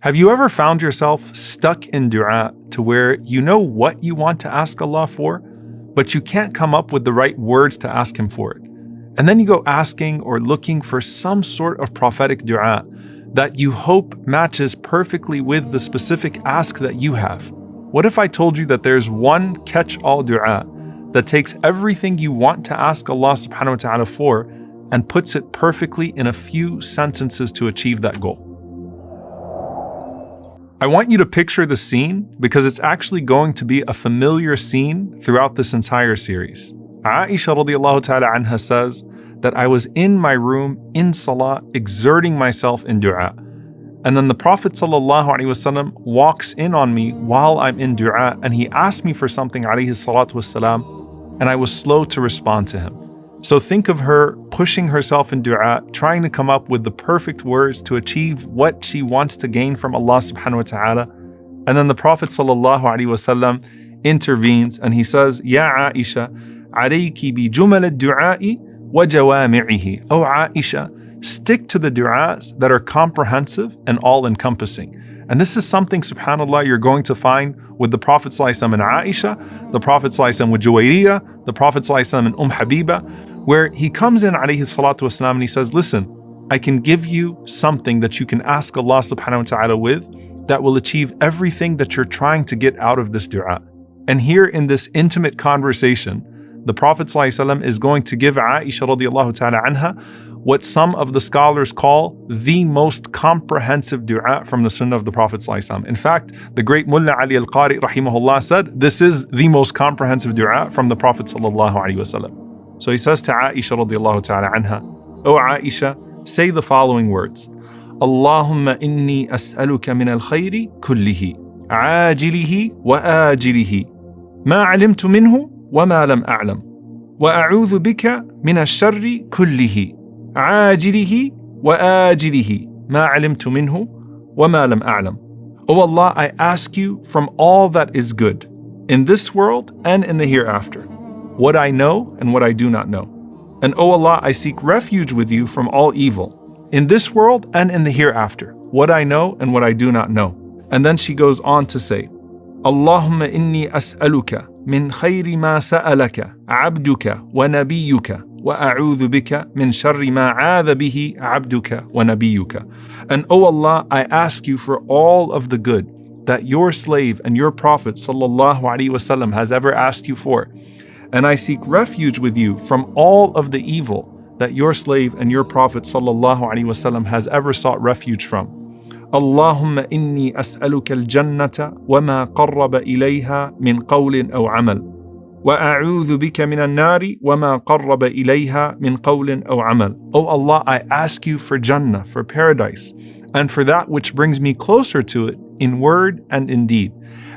Have you ever found yourself stuck in dua to where you know what you want to ask Allah for, but you can't come up with the right words to ask Him for it? And then you go asking or looking for some sort of prophetic dua that you hope matches perfectly with the specific ask that you have. What if I told you that there's one catch-all dua that takes everything you want to ask Allah subhanahu wa ta'ala for and puts it perfectly in a few sentences to achieve that goal? I want you to picture the scene because it's actually going to be a familiar scene throughout this entire series. Aisha radiallahu ta'ala anha says that I was in my room in salah exerting myself in dua. And then the Prophet sallallahu alaihi wasallam walks in on me while I'm in dua and he asked me for something alayhi salatu wasalam, and I was slow to respond to him. So think of her pushing herself in dua, trying to come up with the perfect words to achieve what she wants to gain from Allah subhanahu wa ta'ala. And then the Prophet sallallahu alaihi wasallam intervenes and he says, Ya Aisha, alayki bi jumal ad-du'a'i wa jawami'ihi. Oh Aisha, stick to the du'as that are comprehensive and all-encompassing. And this is something, subhanAllah, you're going to find with the Prophet ﷺ and Aisha, the Prophet ﷺ with Juwayriyah, the Prophet ﷺ and Habiba, where he comes in alayhi salatu wasalam and he says, listen, I can give you something that you can ask Allah subhanahu wa ta'ala with that will achieve everything that you're trying to get out of this dua. And here in this intimate conversation, the Prophet ﷺ is going to give Aisha radiallahu ta'ala anha what some of the scholars call the most comprehensive dua from the sunnah of the Prophet ﷺ. In fact, the great Mullah Ali al-Qari rahimahullah said, this is the most comprehensive dua from the Prophet ﷺ. So he says to Aisha radiallahu ta'ala anha, O Aisha, say the following words. Allahumma inni as'aluka min al-khayri kullihi, ajilihi wa ajilihi, ma alimtu minhu wa ma lam a'lam, wa a'udhu bika min al-sharri kullihi, ajilihi wa ajilihi, ma alimtu minhu wa ma lam a'lam. O Allah, I ask you from all that is good, in this world and in the hereafter, what I know and what I do not know. And O Allah, I seek refuge with you from all evil, in this world and in the hereafter, what I know and what I do not know. And then she goes on to say, Allahumma inni as'aluka min khayri ma sa'alaka abduka wa nabiyyuka wa a'udhu bika min sharri ma 'adha bihi abduka wa nabiyyuka. And O Allah, I ask you for all of the good that your slave and your Prophet sallallahu alaihi wasallam has ever asked you for. And I seek refuge with you from all of the evil that your slave and your Prophet sallallahu alaihi wasallam has ever sought refuge from. Allahumma inni as'aluka al-jannata wa ma qarraba ilayha min qawlin aw amal. Wa a'udhu bika min al-nari wa ma qarraba ilayha min qawlin aw amal. O Allah, I ask you for Jannah, for paradise, and for that which brings me closer to it in word and in deed.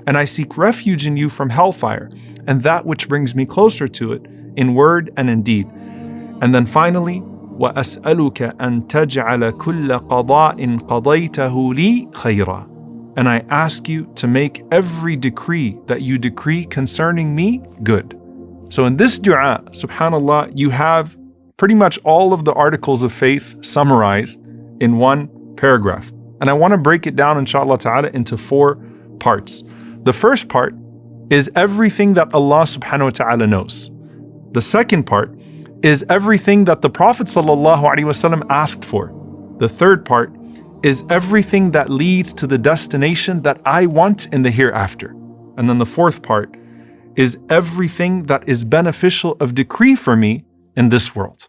And I seek refuge in you from hellfire, and that which brings me closer to it in word and in deed. And then finally, وَأَسْأَلُكَ أَن تَجْعَلَ كُلَّ قَضَاءٍ قَضَيْتَهُ لِي خَيْرًا. And I ask you to make every decree that you decree concerning me good. So in this dua, subhanAllah, you have pretty much all of the articles of faith summarized in one paragraph. And I want to break it down, inshallah ta'ala, into 4 parts. The first part is everything that Allah subhanahu wa ta'ala knows. The second part is everything that the Prophet sallallahu alaihi wasallam asked for. The third part is everything that leads to the destination that I want in the hereafter. And then the fourth part is everything that is beneficial of decree for me in this world.